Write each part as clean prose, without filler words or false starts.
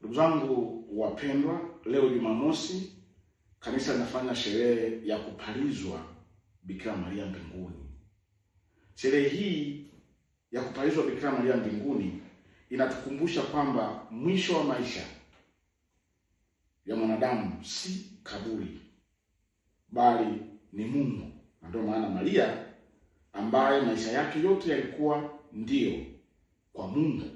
Ndugu zangu wapendwa, leo Jumamosi kanisa linafanya sherehe ya kupalizwa Bikira Maria mbinguni. Sherehe hii ya kupalizwa Bikira Maria mbinguni inatukumbusha kwamba mwisho wa maisha ya mwanadamu si kaburi, bali ni Mungu. Na ndio maana Maria, ambaye maisha yake yote yalikuwa ndio kwa Mungu,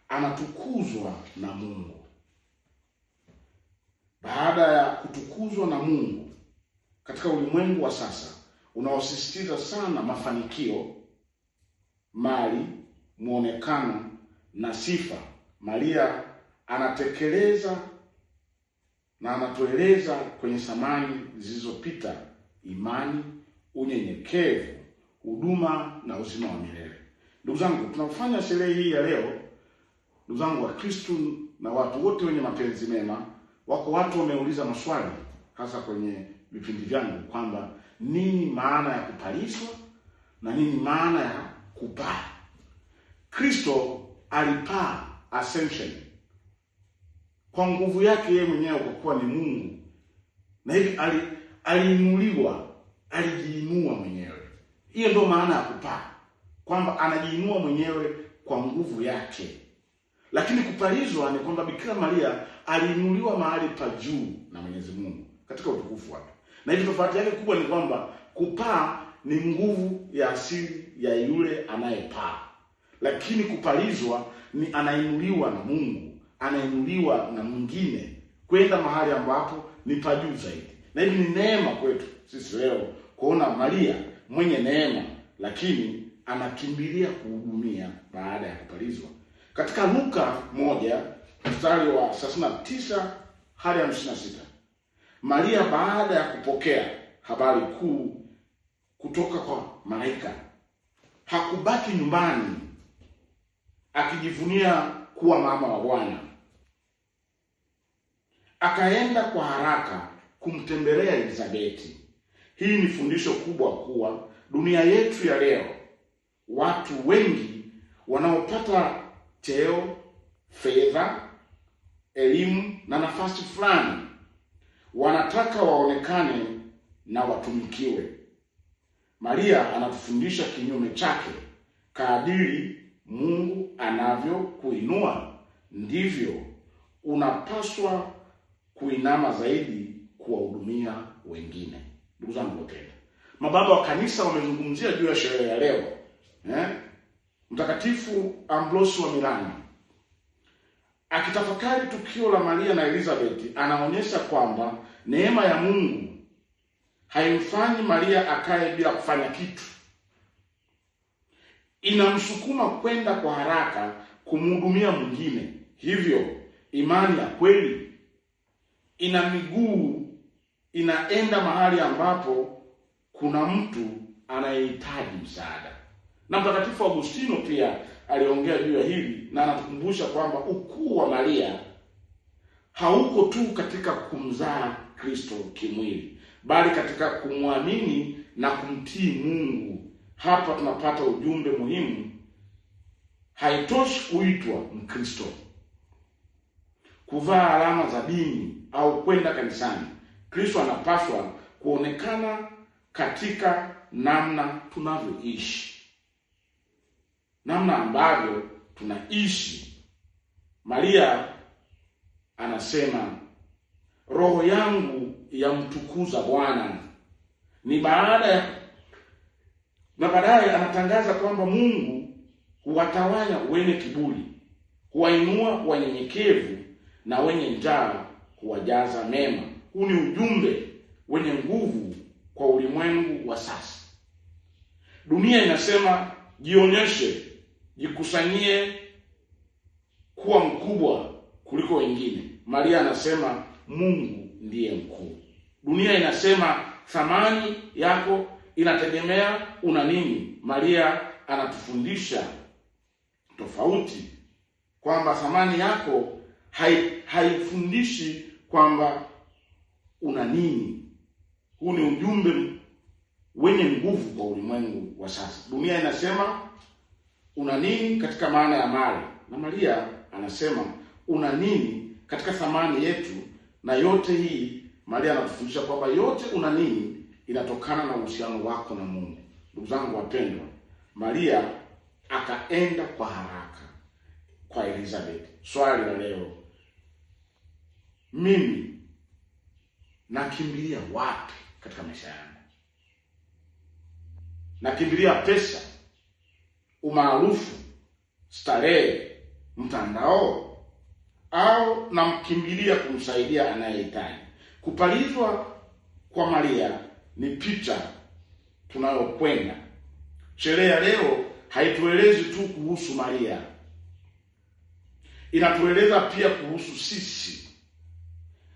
anatukuzwa na Mungu. Baada ya kutukuzwa na Mungu katika ulimwengu wa sasa unaosisitiza sana mafanikio, mali, muonekano na sifa, Maria anatekeleza na anatueleza kwenye samani zilizopita imani, unyenyekevu, huduma na uzima wa milele. Ndugu zangu, tunafanya sherehe hii ya leo. Ndugu zangu wa Kristo na watu wote wenye mapenzi mema, wako watu wameuliza maswali hasa kwenye vipindi vyangu kwamba nini maana ya kupalizwa na nini maana ya kupaa. Kristo alipaa, ascension, kwa nguvu yake yeye mwenyewe kwa kuwa ni Mungu. Na hivi aliinuliwa, alijiinua mwenyewe. Hiyo ndio maana ya kupaa, kwamba anajiinua mwenyewe kwa nguvu yake. Lakini kupalizwa ni kwamba Bikira Maria aliinuliwa mahali pa juu na Mwenyezi Mungu katika utukufu wake. Na hivi tofauti yake kubwa ni kwamba kupaa ni nguvu ya asili ya yule anayepaa, lakini kupalizwa ni anainuliwa na Mungu, anainuliwa na mwingine kwenda mahali ambapo ni pa juu zaidi. Na hivi ni neema kwetu sisi leo kuona Maria mwenye neema, lakini anakimbilia kuhudumia baada ya kupalizwa. Katika Luka 1 mstari wa 39 hadi 56, Maria baada ya kupokea habari kuu kutoka kwa malaika hakubaki nyumbani akijivunia kuwa mama wa Bwana. Akaenda kwa haraka kumtembelea Elizabeti. Hii ni fundisho kubwa kuwa dunia yetu ya leo, watu wengi wanaopata cheo, fedha, elimu na nafasi fulani wanataka waonekane na watumikiwe. Maria anatufundisha kinyume chake. Kadiri Mungu anavyokuinua ndivyo unapaswa kuinama zaidi kuwahudumia wengine. Ndugu zangu wapendwa, mababa wa kanisa wamezungumzia juu ya sherehe ya leo. Mtakatifu Ambrosi wa Milano akitafakari tukio la Maria na Elizabeth anaonyesha kwamba neema ya Mungu haimfanyi Maria akae bila kufanya kitu. Inamsukuma kwenda kwa haraka kumhudumia mwingine. Hivyo imani ya kweli ina miguu, inaenda mahali ambapo kuna mtu anayehitaji msaada. Na Mtakatifu Agustino pia aliongea juu ya hili na anatukumbusha kwamba ukuu wa Maria hauko tu katika kumzaa Kristo kimwili, bali katika kumwamini na kumtii Mungu. Hapa tunapata ujumbe muhimu. Haitoshi kuitwa Mkristo, kuvaa alama za dini au kwenda kanisani. Kristo anapaswa kuonekana katika namna tunavyoishi, namna ambavyo tunaishi. Maria anasema roho yangu yamtukuza Bwana. Ni baadaye anatangaza kwamba Mungu huwatawanya wenye kiburi, huwainua wanyenyekevu, na wenye njaa huwajaza mema. Huu ni ujumbe wenye nguvu kwa ulimwengu wa sasa. Dunia inasema jionyeshe, jikusanyie kuwa mkubwa kuliko wengine. Maria anasema Mungu ndiye mkuu. Dunia inasema thamani yako inategemea una nini. Maria anatufundisha tofauti, kwamba thamani yako haifundishi kwamba una nini. Huu ni ujumbe wenye nguvu kwa ulimwengu wa sasa. Dunia inasema una nini katika maana ya mali, na Maria anasema una nini katika thamani yetu. Na yote hii Maria anatufundisha kwamba yote una nini inatokana na uhusiano wako na Mungu. Ndugu zangu wapendwa, Maria akaenda kwa haraka kwa Elizabeth. Swali la leo, mimi nakimbilia wapi katika maisha yangu? Nakimbilia pesa, umaarufu, starehe, mtandao, au namkimbilia kumsaidia anayehitaji? Kupalizwa kwa Maria ni picha tunayokwenda. Sherehe ya leo haituelezi tu kuhusu Maria, inatueleza pia kuhusu sisi.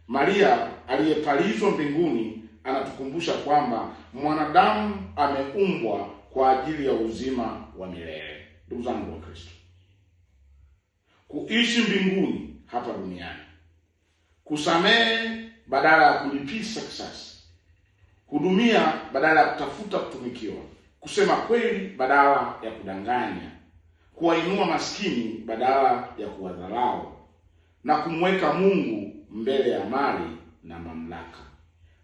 Maria aliyepalizwa mbinguni anatukumbusha kwamba mwanadamu ameumbwa kwa ajili ya uzima wa milele. Ndugu zangu wa Kristo, kuishi mbinguni hapa duniani, kusamehe badala ya kulipiza kisasi, hudumia badala ya kutafuta kutumikiwa, kusema kweli badala ya kudanganya, kuwainua maskini badala ya kuwadharau, na kumweka Mungu mbele ya mali na mamlaka.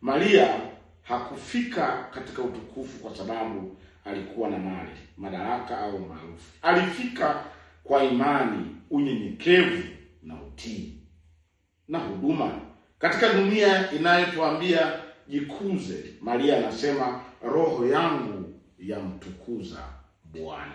Maria hakufika katika utukufu kwa sababu alikuwa na mali, madaraka au maarufu. Alifika kwa imani, unyenyekevu na utii na huduma. Katika dunia inayotuambia jikuze, Maria anasema roho yangu yamtukuza Bwana.